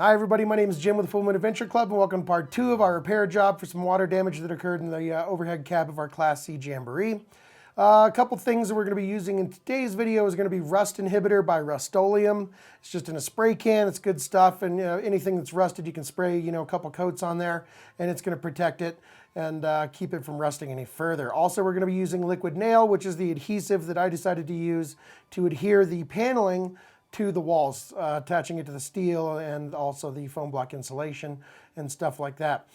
Hi everybody, my name is Jim with the Full Moon Adventure Club and welcome to part 2 of our repair job for some water damage that occurred in the overhead cab of our Class C Jamboree. A couple things that we're going to be using in today's video is going to be Rust Inhibitor by Rust-Oleum. It's just in a spray can, it's good stuff, and anything that's rusted you can spray a couple coats on there and it's going to protect it and keep it from rusting any further. Also, we're going to be using Liquid Nail, which is the adhesive that I decided to use to adhere the paneling to the walls, attaching it to the steel and also the foam block insulation and stuff like that.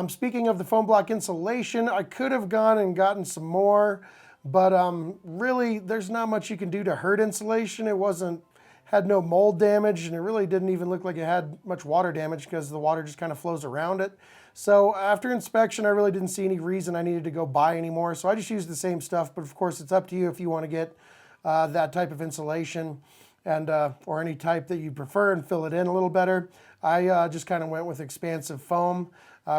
Speaking of the foam block insulation, I could have gone and gotten some more, but really there's not much you can do to hurt insulation. It had no mold damage, and it really didn't even look like it had much water damage because the water just kind of flows around it. So after inspection, I really didn't see any reason I needed to go buy any more, so I just used the same stuff, but of course it's up to you if you want to get that type of insulation and or any type that you prefer and fill it in a little better. I just kind of went with expansive foam,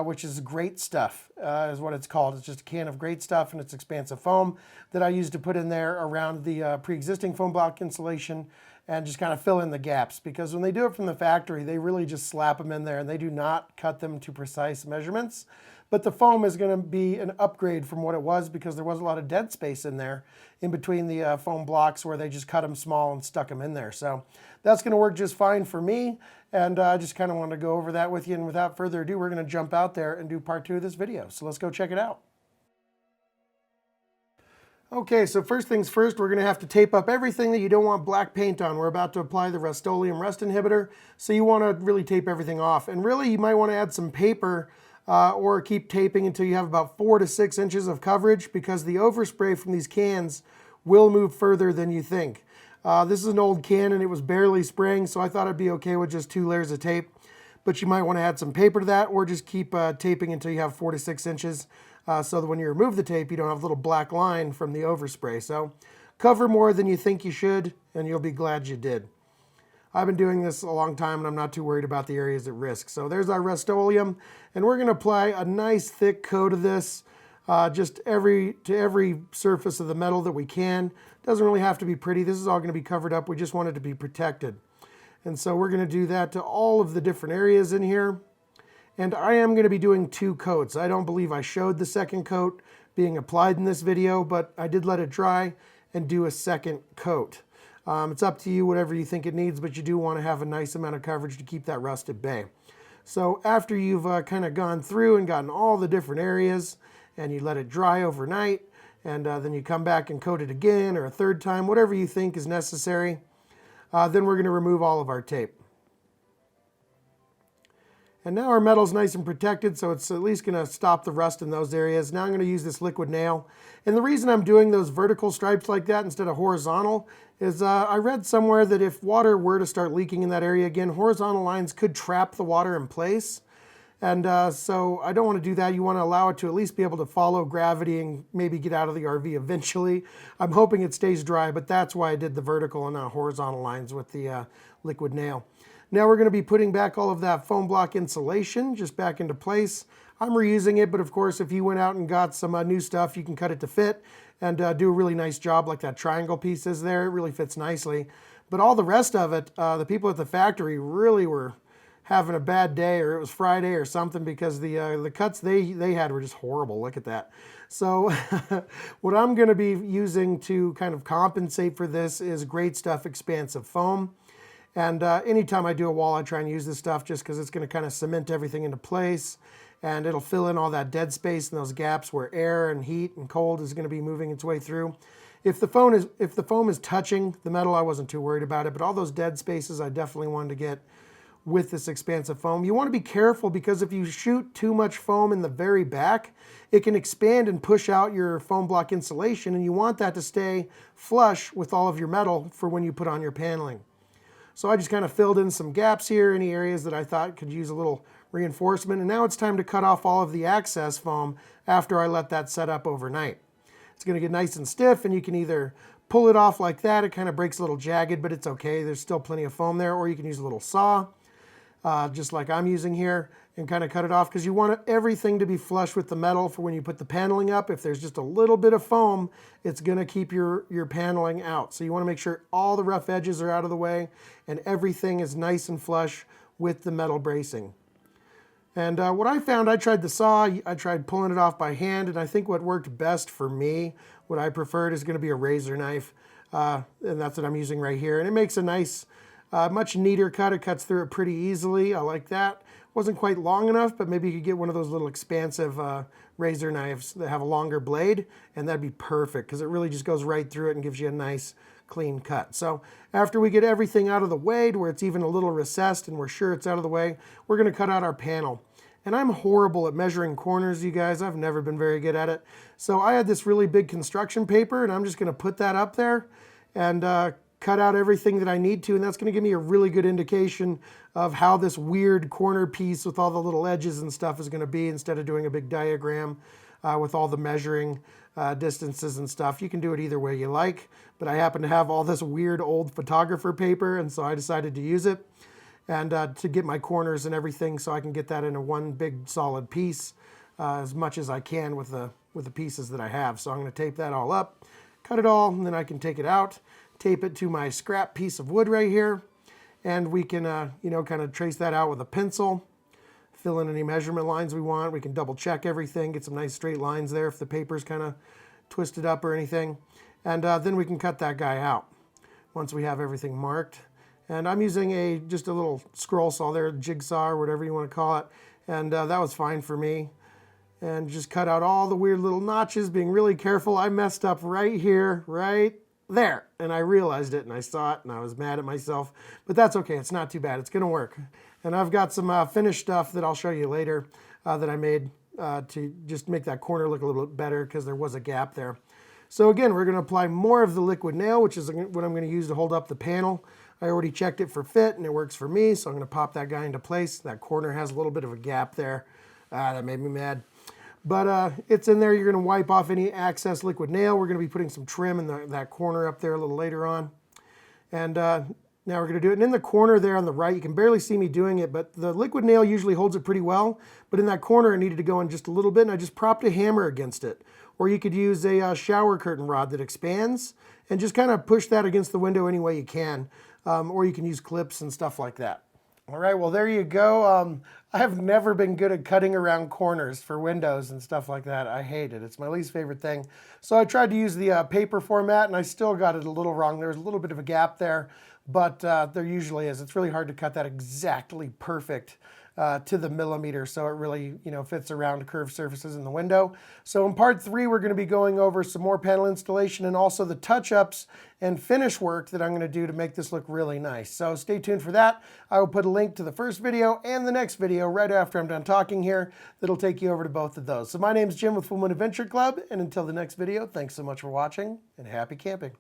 which is great stuff, is what it's called. It's just a can of great stuff, and it's expansive foam that I used to put in there around the pre-existing foam block insulation and just kind of fill in the gaps, because when they do it from the factory, they really just slap them in there and they do not cut them to precise measurements. But the foam is going to be an upgrade from what it was, because there was a lot of dead space in there in between the foam blocks where they just cut them small and stuck them in there. So that's going to work just fine for me, and I just kind of wanted to go over that with you. And without further ado, we're going to jump out there and do part 2 of this video. So let's go check it out. Okay, so first things first, we're going to have to tape up everything that you don't want black paint on. We're about to apply the Rust-Oleum rust inhibitor, so you want to really tape everything off. And really, you might want to add some paper or keep taping until you have about 4 to 6 inches of coverage, because the overspray from these cans will move further than you think. This is an old can and it was barely spraying, so I thought it'd be okay with just 2 layers of tape. But you might want to add some paper to that, or just keep taping until you have 4 to 6 inches, so that when you remove the tape, you don't have a little black line from the overspray. So cover more than you think you should, and you'll be glad you did. I've been doing this a long time, and I'm not too worried about the areas at risk. So there's our Rust-Oleum, and we're going to apply a nice thick coat of this just to every surface of the metal that we can. Doesn't really have to be pretty. This is all going to be covered up. We just want it to be protected. And so we're going to do that to all of the different areas in here. And I am going to be doing 2 coats. I don't believe I showed the second coat being applied in this video, but I did let it dry and do a second coat. It's up to you, whatever you think it needs, but you do want to have a nice amount of coverage to keep that rust at bay. So after you've kind of gone through and gotten all the different areas, and you let it dry overnight, and then you come back and coat it again or a third time, whatever you think is necessary, then we're going to remove all of our tape. And now our metal's nice and protected, so it's at least going to stop the rust in those areas. Now I'm going to use this liquid nail. And the reason I'm doing those vertical stripes like that instead of horizontal is I read somewhere that if water were to start leaking in that area again, horizontal lines could trap the water in place. And so I don't want to do that. You want to allow it to at least be able to follow gravity and maybe get out of the RV eventually. I'm hoping it stays dry, but that's why I did the vertical and not horizontal lines with the liquid nail. Now we're going to be putting back all of that foam block insulation just back into place. I'm reusing it, but of course if you went out and got some new stuff, you can cut it to fit and do a really nice job like that triangle piece is there. It really fits nicely. But all the rest of it, the people at the factory really were having a bad day, or it was Friday or something, because the cuts they had were just horrible. Look at that. So what I'm going to be using to kind of compensate for this is Great Stuff expansive foam. And anytime I do a wall, I try and use this stuff just because it's going to kind of cement everything into place, and it'll fill in all that dead space and those gaps where air and heat and cold is going to be moving its way through. If the foam is touching the metal, I wasn't too worried about it, but all those dead spaces I definitely wanted to get with this expansive foam. You want to be careful, because if you shoot too much foam in the very back, it can expand and push out your foam block insulation, and you want that to stay flush with all of your metal for when you put on your paneling. So I just kind of filled in some gaps here, any areas that I thought could use a little reinforcement. And now it's time to cut off all of the excess foam after I let that set up overnight. It's going to get nice and stiff, and you can either pull it off like that. It kind of breaks a little jagged, but it's okay. There's still plenty of foam there. Or you can use a little saw, just like I'm using here, and kind of cut it off, because you want everything to be flush with the metal for when you put the paneling up. If there's just a little bit of foam, it's going to keep your paneling out. So you want to make sure all the rough edges are out of the way and everything is nice and flush with the metal bracing. And what I found, I tried the saw, I tried pulling it off by hand, and I think what worked best for me, what I preferred, is going to be a razor knife. And that's what I'm using right here. And it makes a nice, much neater cut. It cuts through it pretty easily. I like that. Wasn't quite long enough, but maybe you could get one of those little expansive razor knives that have a longer blade, and that'd be perfect because it really just goes right through it and gives you a nice clean cut. So after we get everything out of the way to where it's even a little recessed and we're sure it's out of the way, we're going to cut out our panel. And I'm horrible at measuring corners, you guys. I've never been very good at it. So I had this really big construction paper, and I'm just going to put that up there and cut out everything that I need to, and that's going to give me a really good indication of how this weird corner piece with all the little edges and stuff is going to be, instead of doing a big diagram with all the measuring distances and stuff. You can do it either way you like, but I happen to have all this weird old photographer paper, and so I decided to use it and to get my corners and everything, so I can get that into one big solid piece as much as I can with the pieces that I have. So I'm going to tape that all up, cut it all, and then I can take it out, tape it to my scrap piece of wood right here, and we can kind of trace that out with a pencil, fill in any measurement lines we want. We can double check everything, get some nice straight lines there if the paper's kind of twisted up or anything, and then we can cut that guy out once we have everything marked. And I'm using just a little scroll saw there, jigsaw or whatever you want to call it, and that was fine for me. And just cut out all the weird little notches, being really careful. I messed up right here, right there, and I realized it, and I saw it, and I was mad at myself, but that's okay. It's not too bad. It's gonna work. And I've got some finished stuff that I'll show you later that I made to just make that corner look a little bit better, because there was a gap there. So again, we're gonna apply more of the liquid nail, which is what I'm gonna use to hold up the panel. I already checked it for fit, and it works for me, so I'm gonna pop that guy into place. That corner has a little bit of a gap there. That made me mad. But it's in there. You're going to wipe off any excess liquid nail. We're going to be putting some trim in that corner up there a little later on. And now we're going to do it. And in the corner there on the right, you can barely see me doing it, but the liquid nail usually holds it pretty well. But in that corner, it needed to go in just a little bit, and I just propped a hammer against it. Or you could use a shower curtain rod that expands and just kind of push that against the window any way you can. Or you can use clips and stuff like that. All right, well, there you go. I have never been good at cutting around corners for windows and stuff like that. I hate it. It's my least favorite thing. So I tried to use the paper format, and I still got it a little wrong. There's a little bit of a gap there, but there usually is. It's really hard to cut that exactly perfect to the millimeter, so it really fits around curved surfaces in the window. So in part 3, we're going to be going over some more panel installation and also the touch-ups and finish work that I'm going to do to make this look really nice. So stay tuned for that. I will put a link to the first video and the next video right after I'm done talking here that'll take you over to both of those. So my name's Jim with Full Moon Adventure Club, and until the next video, thanks so much for watching, and happy camping.